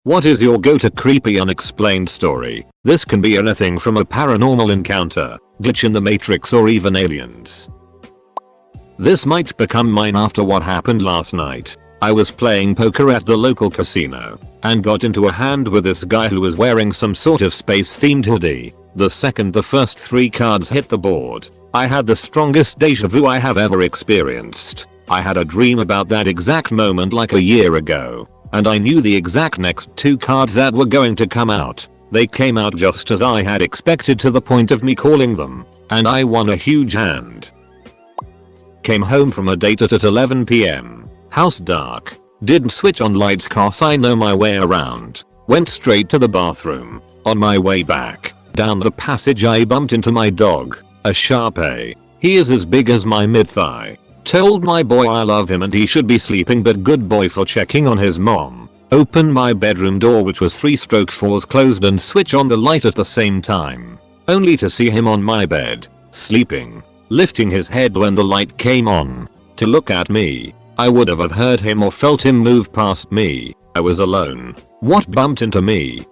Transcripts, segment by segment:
What is your go-to creepy unexplained story? This can be anything from a paranormal encounter, glitch in the matrix, or even aliens. This might become mine after what happened last night. I was playing poker at the local casino and got into a hand with this guy who was wearing some sort of space themed hoodie. The second the first 3 cards hit the board, I had the strongest deja vu I have ever experienced. I had a dream about that exact moment like a year ago, and I knew the exact next 2 cards that were going to come out. They came out just as I had expected, to the point of me calling them, and I won a huge hand. Came home from a date at 11 PM. House dark. Didn't switch on lights cause I know my way around. Went straight to the bathroom. On my way back, down the passage I bumped into my dog, a Shar-Pei. He is as big as my mid-thigh. Told my boy I love him and he should be sleeping, but good boy for checking on his mom. Opened my bedroom door, which was 3/4s closed, and switch on the light at the same time. Only to see him on my bed, sleeping, lifting his head when the light came on, to look at me. I would have heard him or felt him move past me. I was alone. What bumped into me?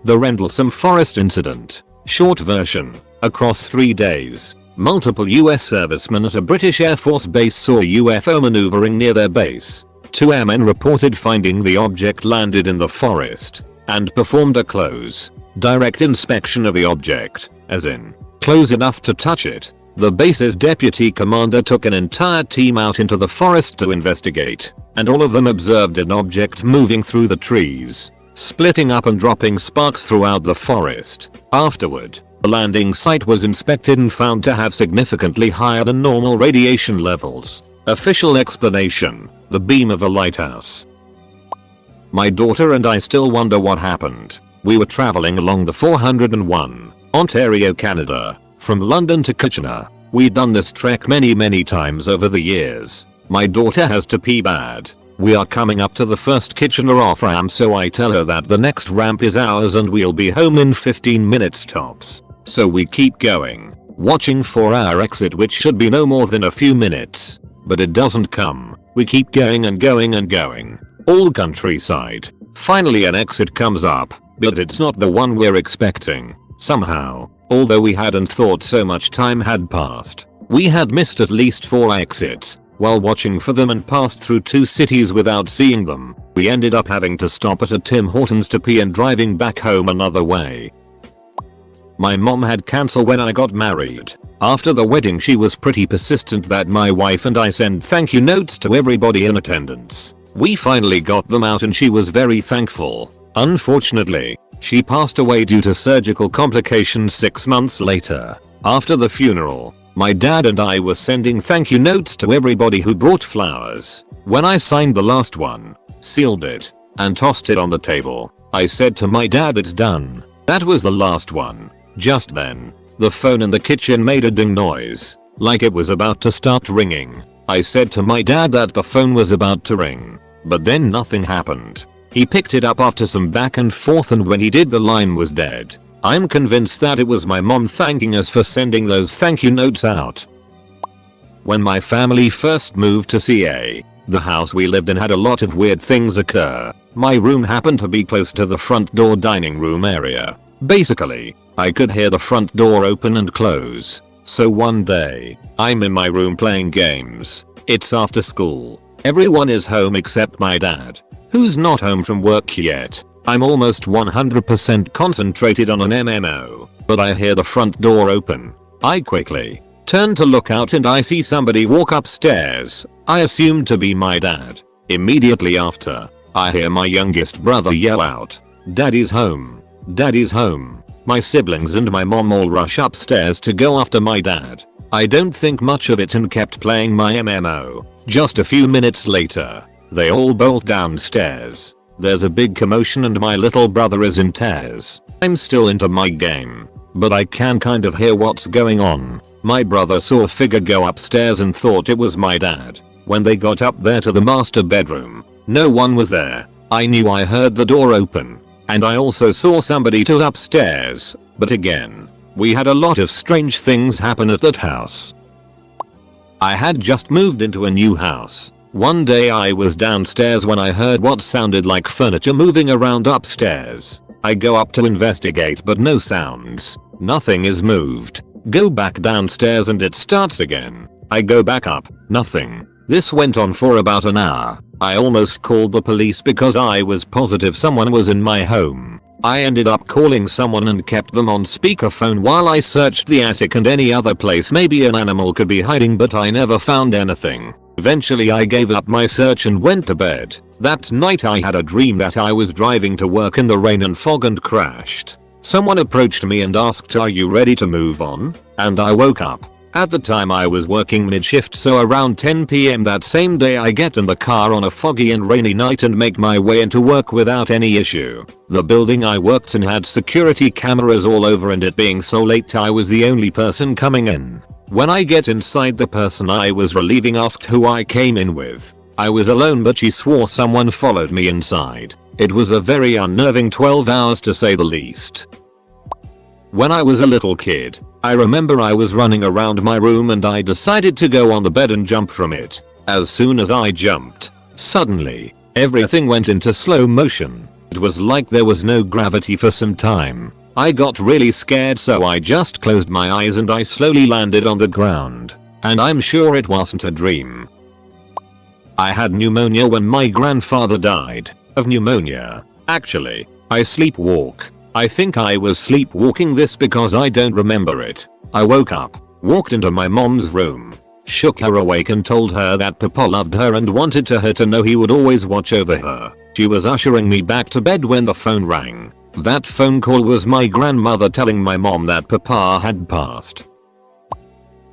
The Rendlesham Forest incident. Short version. Across 3 days, multiple US servicemen at a British Air Force base saw a UFO maneuvering near their base. 2 airmen reported finding the object landed in the forest and performed a close, direct inspection of the object, as in, close enough to touch it. The base's deputy commander took an entire team out into the forest to investigate, and all of them observed an object moving through the trees, splitting up and dropping sparks throughout the forest. Afterward, the landing site was inspected and found to have significantly higher than normal radiation levels. Official explanation: the beam of a lighthouse. My daughter and I still wonder what happened. We were traveling along the 401, Ontario, Canada, from London to Kitchener. We'd done this trek many times over the years. My daughter has to pee bad. We are coming up to the first Kitchener off ramp, so I tell her that the next ramp is ours and we'll be home in 15 minutes tops. So we keep going, watching for our exit, which should be no more than a few minutes. But it doesn't come. We keep going and going and going. All countryside. Finally an exit comes up, but it's not the one we're expecting. Somehow, although we hadn't thought so much time had passed, we had missed at least 4 exits. While watching for them and passed through 2 cities without seeing them, we ended up having to stop at a Tim Hortons to pee and driving back home another way. My mom had cancer when I got married. After the wedding she was pretty persistent that my wife and I send thank you notes to everybody in attendance. We finally got them out and she was very thankful. Unfortunately, she passed away due to surgical complications 6 months later. After the funeral, my dad and I were sending thank you notes to everybody who brought flowers. When I signed the last one, sealed it, and tossed it on the table, I said to my dad, "It's done." That was the last one. Just then, the phone in the kitchen made a ding noise, like it was about to start ringing. I said to my dad that the phone was about to ring, but then nothing happened. He picked it up after some back and forth, and when he did, the line was dead. I'm convinced that it was my mom thanking us for sending those thank you notes out. When my family first moved to CA, the house we lived in had a lot of weird things occur. My room happened to be close to the front door dining room area. Basically, I could hear the front door open and close. So one day, I'm in my room playing games. It's after school. Everyone is home except my dad, who's not home from work yet. I'm almost 100% concentrated on an MMO, but I hear the front door open. I quickly turn to look out and I see somebody walk upstairs. I assumed to be my dad. Immediately after, I hear my youngest brother yell out, "Daddy's home! Daddy's home!" My siblings and my mom all rush upstairs to go after my dad. I don't think much of it and kept playing my MMO. Just a few minutes later, they all bolt downstairs. There's a big commotion and my little brother is in tears. I'm still into my game, but I can kind of hear what's going on. My brother saw a figure go upstairs and thought it was my dad. When they got up there to the master bedroom, no one was there. I knew I heard the door open, and I also saw somebody to upstairs, but again, we had a lot of strange things happen at that house. I had just moved into a new house. One day I was downstairs when I heard what sounded like furniture moving around upstairs. I go up to investigate but no sounds. Nothing is moved. Go back downstairs and it starts again. I go back up. Nothing. This went on for about an hour. I almost called the police because I was positive someone was in my home. I ended up calling someone and kept them on speakerphone while I searched the attic and any other place maybe an animal could be hiding, but I never found anything. Eventually I gave up my search and went to bed. That night I had a dream that I was driving to work in the rain and fog and crashed. Someone approached me and asked, "Are you ready to move on?" And I woke up. At the time I was working mid-shift, so around 10 PM that same day I get in the car on a foggy and rainy night and make my way into work without any issue. The building I worked in had security cameras all over, and it being so late I was the only person coming in. When I get inside, the person I was relieving asked who I came in with. I was alone, but she swore someone followed me inside. It was a very unnerving 12 hours to say the least. When I was a little kid, I remember I was running around my room and I decided to go on the bed and jump from it. As soon as I jumped, suddenly, everything went into slow motion. It was like there was no gravity for some time. I got really scared, so I just closed my eyes and I slowly landed on the ground. And I'm sure it wasn't a dream. I had pneumonia when my grandfather died of pneumonia. Actually, I sleepwalk. I think I was sleepwalking this because I don't remember it. I woke up, walked into my mom's room, shook her awake and told her that Papa loved her and wanted her to know he would always watch over her. She was ushering me back to bed when the phone rang. That phone call was my grandmother telling my mom that Papa had passed.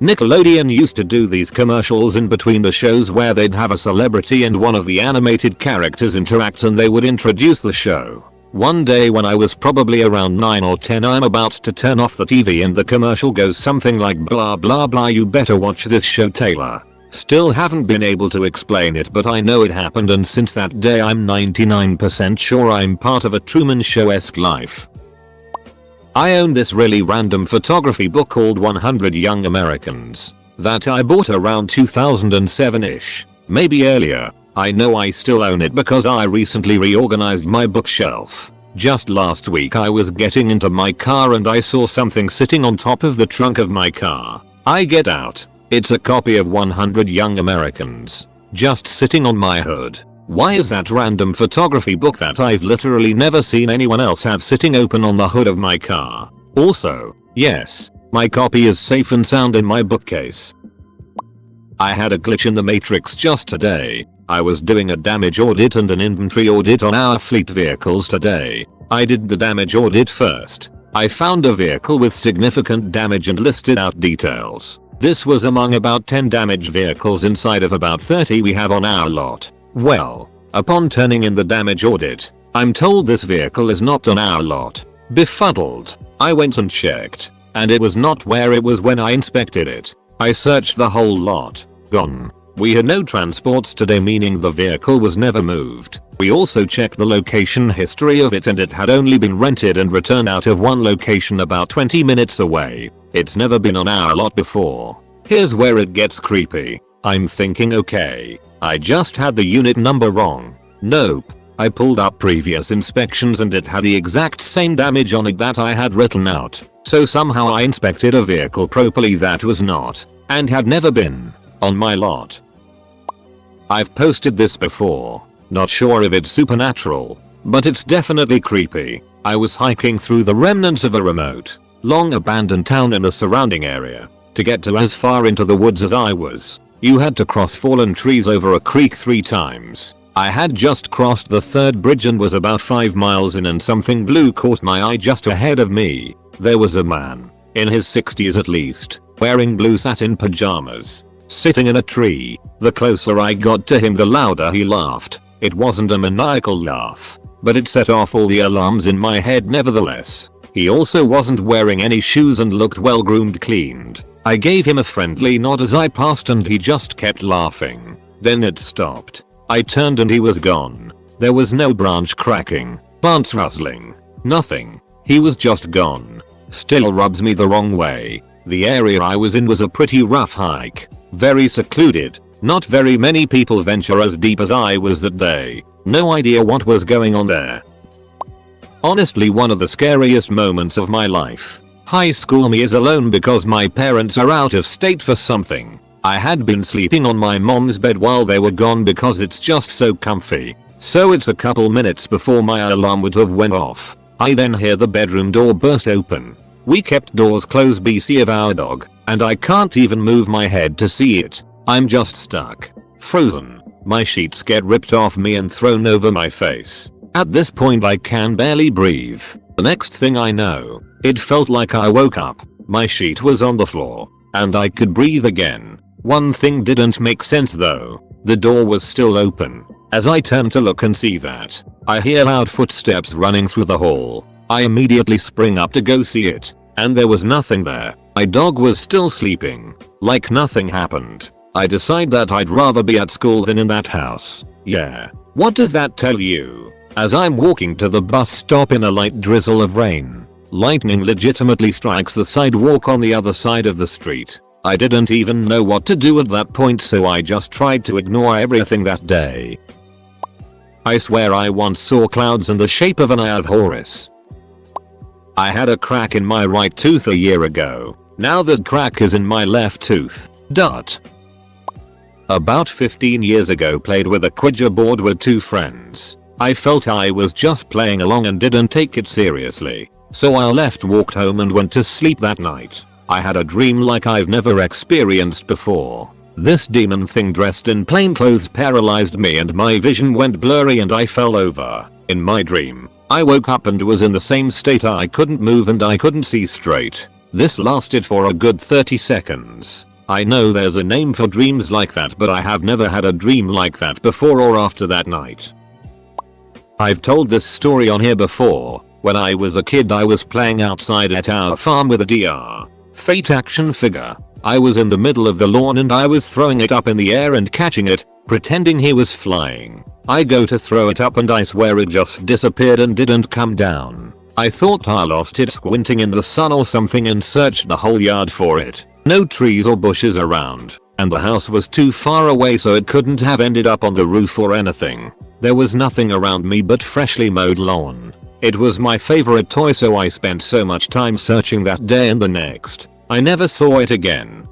Nickelodeon used to do these commercials in between the shows where they'd have a celebrity and one of the animated characters interact and they would introduce the show. One day when I was probably around 9 or 10, I'm about to turn off the TV and the commercial goes something like blah blah blah, "You better watch this show, Taylor." Still haven't been able to explain it, but I know it happened, and since that day I'm 99% sure I'm part of a Truman Show-esque life. I own this really random photography book called 100 Young Americans that I bought around 2007ish, maybe earlier. I know I still own it because I recently reorganized my bookshelf. Just last week I was getting into my car and I saw something sitting on top of the trunk of my car. I get out. It's a copy of 100 Young Americans, just sitting on my hood. Why is that random photography book that I've literally never seen anyone else have sitting open on the hood of my car? Also, yes, my copy is safe and sound in my bookcase. I had a glitch in the Matrix just today. I was doing a damage audit and an inventory audit on our fleet vehicles today. I did the damage audit first. I found a vehicle with significant damage and listed out details. This was among about 10 damaged vehicles inside of about 30 we have on our lot. Well, upon turning in the damage audit, I'm told this vehicle is not on our lot. Befuddled, I went and checked, and it was not where it was when I inspected it. I searched the whole lot. Gone. We had no transports today, meaning the vehicle was never moved. We also checked the location history of it and it had only been rented and returned out of one location about 20 minutes away. It's never been on our lot before. Here's where it gets creepy. I'm thinking, okay, I just had the unit number wrong. Nope. I pulled up previous inspections and it had the exact same damage on it that I had written out. So somehow I inspected a vehicle properly that was not, and had never been, on my lot. I've posted this before. Not sure if it's supernatural, but it's definitely creepy. I was hiking through the remnants of a remote, long abandoned town in the surrounding area. To get to as far into the woods as I was, you had to cross fallen trees over a creek 3 times. I had just crossed the 3rd bridge and was about 5 miles in and something blue caught my eye just ahead of me. There was a man, in his 60s at least, wearing blue satin pajamas, sitting in a tree. The closer I got to him the louder he laughed. It wasn't a maniacal laugh, but it set off all the alarms in my head nevertheless. He also wasn't wearing any shoes and looked well groomed, cleaned. I gave him a friendly nod as I passed and he just kept laughing. Then it stopped. I turned and he was gone. There was no branch cracking, plants rustling, nothing. He was just gone. Still rubs me the wrong way. The area I was in was a pretty rough hike, very secluded, Not very many people venture as deep as I was that day. No idea what was going on there. Honestly, one of the scariest moments of my life. High school me is alone because my parents are out of state for something. I had been sleeping on my mom's bed while they were gone because it's just so comfy. So it's a couple minutes before my alarm would have went off. I then hear the bedroom door burst open. We kept doors closed BC of our dog, and I can't even move my head to see it. I'm just stuck. Frozen. My sheets get ripped off me and thrown over my face. At this point I can barely breathe. The next thing I know, it felt like I woke up. My sheet was on the floor, and I could breathe again. One thing didn't make sense though. The door was still open. As I turn to look and see that, I hear loud footsteps running through the hall. I immediately spring up to go see it, and there was nothing there. My dog was still sleeping, like nothing happened. I decide that I'd rather be at school than in that house. Yeah. What does that tell you? As I'm walking to the bus stop in a light drizzle of rain, lightning legitimately strikes the sidewalk on the other side of the street. I didn't even know what to do at that point, so I just tried to ignore everything that day. I swear I once saw clouds in the shape of an eye of Horus. I had a crack in my right tooth a year ago. Now that crack is in my left tooth. About 15 years ago, played with a Ouija board with 2 friends. I felt I was just playing along and didn't take it seriously. So I walked home and went to sleep that night. I had a dream like I've never experienced before. This demon thing dressed in plain clothes paralyzed me and my vision went blurry and I fell over. In my dream, I woke up and was in the same state. I couldn't move and I couldn't see straight. This lasted for a good 30 seconds. I know there's a name for dreams like that, but I have never had a dream like that before or after that night. I've told this story on here before. When I was a kid, I was playing outside at our farm with a DR Fate action figure. I was in the middle of the lawn and I was throwing it up in the air and catching it, pretending he was flying. I go to throw it up and I swear it just disappeared and didn't come down. I thought I lost it squinting in the sun or something and searched the whole yard for it. No trees or bushes around, and the house was too far away so it couldn't have ended up on the roof or anything. There was nothing around me but freshly mowed lawn. It was my favorite toy, so I spent so much time searching that day and the next. I never saw it again.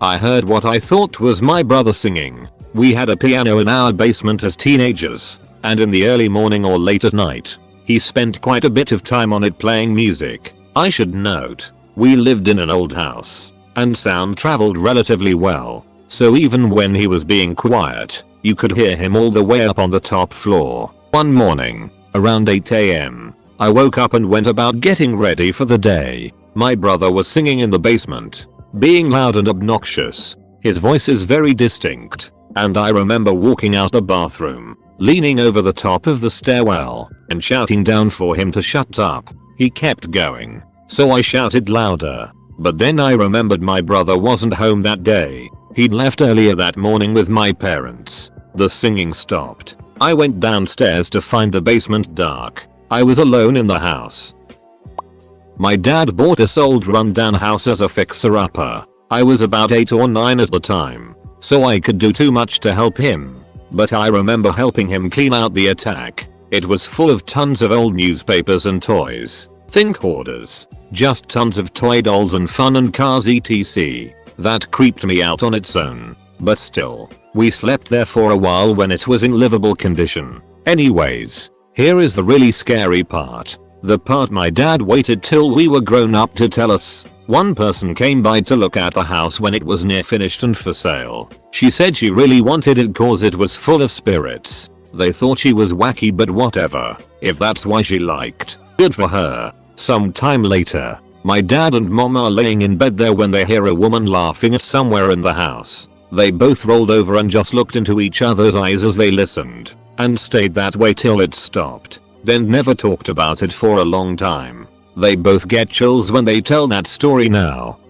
I heard what I thought was my brother singing. We had a piano in our basement as teenagers, and in the early morning or late at night, he spent quite a bit of time on it playing music. I should note, we lived in an old house, and sound traveled relatively well, so even when he was being quiet, you could hear him all the way up on the top floor. One morning, around 8 AM, I woke up and went about getting ready for the day. My brother was singing in the basement, being loud and obnoxious. His voice is very distinct, and I remember walking out the bathroom, leaning over the top of the stairwell, and shouting down for him to shut up. He kept going, so I shouted louder. But then I remembered my brother wasn't home that day. He'd left earlier that morning with my parents. The singing stopped. I went downstairs to find the basement dark. I was alone in the house. My dad bought this old rundown house as a fixer-upper. I was about 8 or 9 at the time, so I could do too much to help him. But I remember helping him clean out the attic. It was full of tons of old newspapers and toys. Think hoarders. Just tons of toy dolls and fun and cars etc. That creeped me out on its own. But still, we slept there for a while when it was in livable condition. Anyways, here is the really scary part. The part my dad waited till we were grown up to tell us. One person came by to look at the house when it was near finished and for sale. She said she really wanted it cause it was full of spirits. They thought she was wacky, but whatever. If that's why she liked, good for her. Some time later, my dad and mom are laying in bed there when they hear a woman laughing at somewhere in the house. They both rolled over and just looked into each other's eyes as they listened, and stayed that way till it stopped. Then never talked about it for a long time. They both get chills when they tell that story now.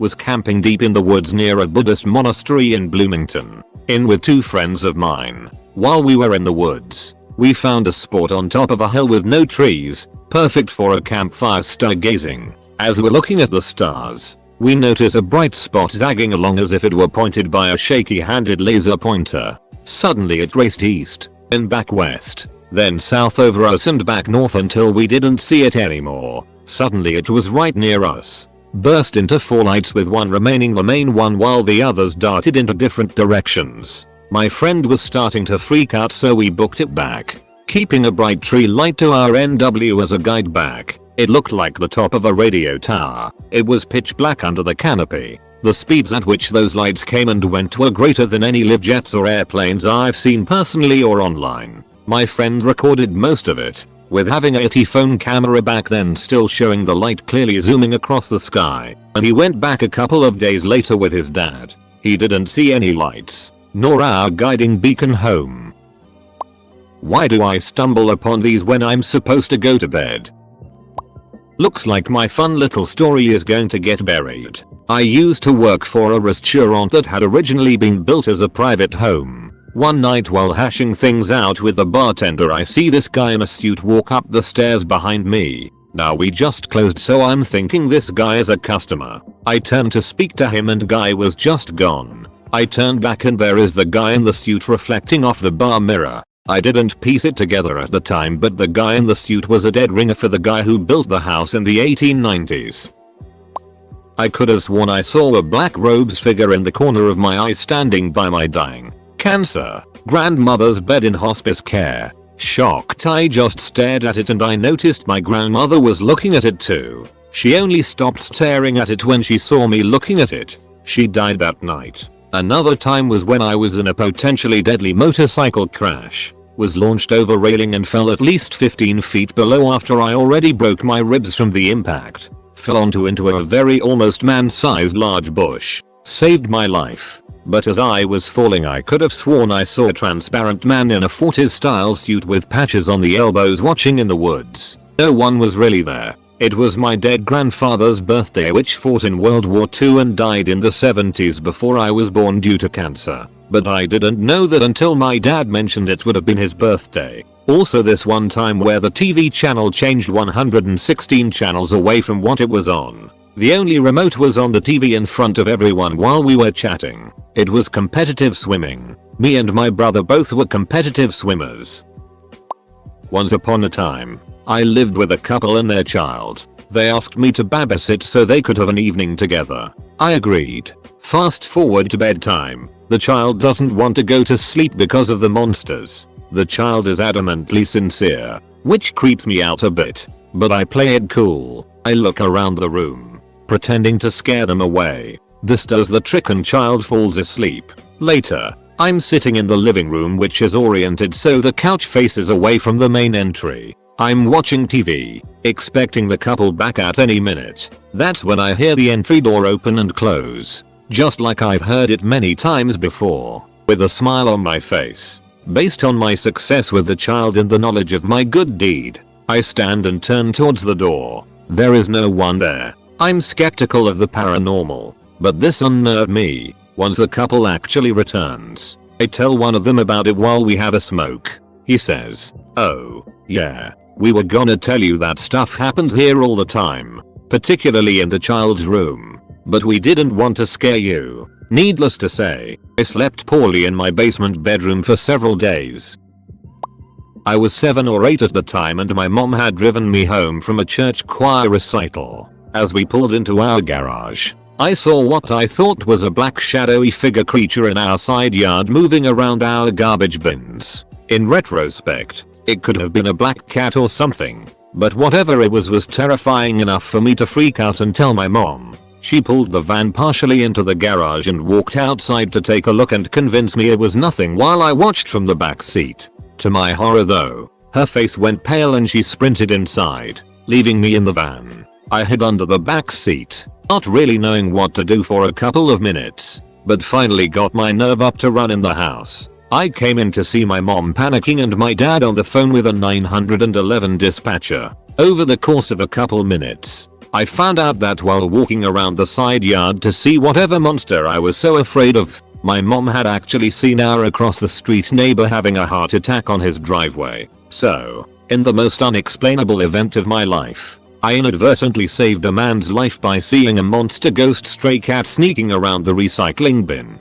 Was camping deep in the woods near a Buddhist monastery in Bloomington, with 2 friends of mine. While we were in the woods, we found a spot on top of a hill with no trees, perfect for a campfire stargazing. As we're looking at the stars, We notice a bright spot zagging along as if it were pointed by a shaky-handed laser pointer. Suddenly it raced east, and back west, then south over us and back north until we didn't see it anymore. Suddenly it was right near us. Burst into 4 lights with one remaining the main one while the others darted into different directions. My friend was starting to freak out, so we booked it back, keeping a bright tree light to our NW as a guide back. It looked like the top of a radio tower. It was pitch black under the canopy. The speeds at which those lights came and went were greater than any live jets or airplanes I've seen personally or online. My friend recorded most of it, with having a yeti phone camera back then still showing the light clearly zooming across the sky, and he went back a couple of days later with his dad. He didn't see any lights, nor our guiding beacon home. Why do I stumble upon these when I'm supposed to go to bed? Looks like my fun little story is going to get buried. I used to work for a restaurant that had originally been built as a private home. One night while hashing things out with the bartender, I see this guy in a suit walk up the stairs behind me. Now we just closed, so I'm thinking this guy is a customer. I turned to speak to him and guy was just gone. I turned back and there is the guy in the suit reflecting off the bar mirror. I didn't piece it together at the time, but the guy in the suit was a dead ringer for the guy who built the house in the 1890s. I could have sworn I saw a black robes figure in the corner of my eye standing by my dying cancer grandmother's bed in hospice care. Shocked, I just stared at it and I noticed my grandmother was looking at it too. She only stopped staring at it when she saw me looking at it. She died that night. Another time was when I was in a potentially deadly motorcycle crash. Was launched over railing and fell at least 15 feet below after I already broke my ribs from the impact. Fell into a very almost man-sized large bush. Saved my life. But as I was falling, I could have sworn I saw a transparent man in a 40s style suit with patches on the elbows watching in the woods. No one was really there. It was my dead grandfather's birthday, which fought in World War II and died in the 70s before I was born due to cancer. But I didn't know that until my dad mentioned it would have been his birthday. Also this one time where the TV channel changed 116 channels away from what it was on. The only remote was on the TV in front of everyone while we were chatting. It was competitive swimming. Me and my brother both were competitive swimmers. Once upon a time, I lived with a couple and their child. They asked me to babysit so they could have an evening together. I agreed. Fast forward to bedtime. The child doesn't want to go to sleep because of the monsters. The child is adamantly sincere, which creeps me out a bit. But I play it cool. I look around the room, pretending to scare them away. This does the trick and child falls asleep. Later, I'm sitting in the living room, which is oriented so the couch faces away from the main entry. I'm watching TV, expecting the couple back at any minute. That's when I hear the entry door open and close. Just like I've heard it many times before. With a smile on my face. Based on my success with the child and the knowledge of my good deed, I stand and turn towards the door. There is no one there. I'm skeptical of the paranormal, but this unnerved me. Once the couple actually returns, I tell one of them about it while we have a smoke. He says, "Oh, yeah, we were gonna tell you that stuff happens here all the time, particularly in the child's room, but we didn't want to scare you." Needless to say, I slept poorly in my basement bedroom for several days. I was 7 or 8 at the time and my mom had driven me home from a church choir recital. As we pulled into our garage, I saw what I thought was a black shadowy figure creature in our side yard moving around our garbage bins. In retrospect, it could have been a black cat or something, but whatever it was terrifying enough for me to freak out and tell my mom. She pulled the van partially into the garage and walked outside to take a look and convince me it was nothing while I watched from the back seat. To my horror though, her face went pale and she sprinted inside, leaving me in the van. I hid under the back seat, not really knowing what to do for a couple of minutes, but finally got my nerve up to run in the house. I came in to see my mom panicking and my dad on the phone with a 911 dispatcher. Over the course of a couple minutes, I found out that while walking around the side yard to see whatever monster I was so afraid of, my mom had actually seen our across the street neighbor having a heart attack on his driveway. So, in the most unexplainable event of my life, I inadvertently saved a man's life by seeing a monster ghost stray cat sneaking around the recycling bin.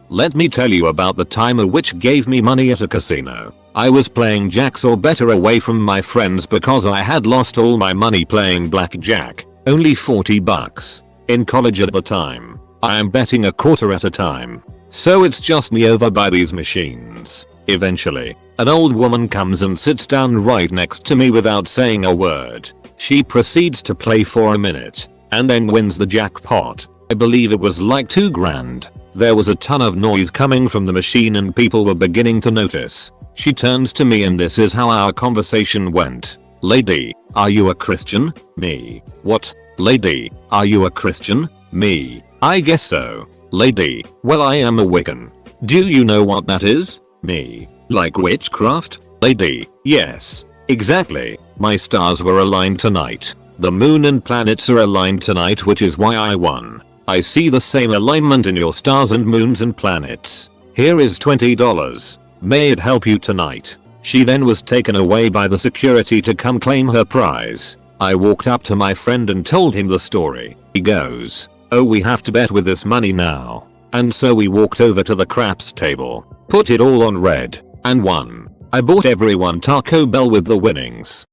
Let me tell you about the time a witch gave me money at a casino. I was playing jacks or better away from my friends because I had lost all my money playing blackjack, only 40 bucks. In college at the time, I am betting a quarter at a time. So it's just me over by these machines. Eventually, an old woman comes and sits down right next to me without saying a word. She proceeds to play for a minute, and then wins the jackpot. I believe it was like $2,000. There was a ton of noise coming from the machine and people were beginning to notice. She turns to me and this is how our conversation went. Lady, are you a Christian? Me. What? Lady, are you a Christian? Me. I guess so. Lady, well I am a Wiccan. Do you know what that is? Me. Like witchcraft? Lady, yes. Exactly. My stars were aligned tonight. The moon and planets are aligned tonight, which is why I won. I see the same alignment in your stars and moons and planets. Here is $20. May it help you tonight. She then was taken away by the security to come claim her prize. I walked up to my friend and told him the story. He goes, oh, we have to bet with this money now. And so we walked over to the craps table, put it all on red, and won. I bought everyone Taco Bell with the winnings.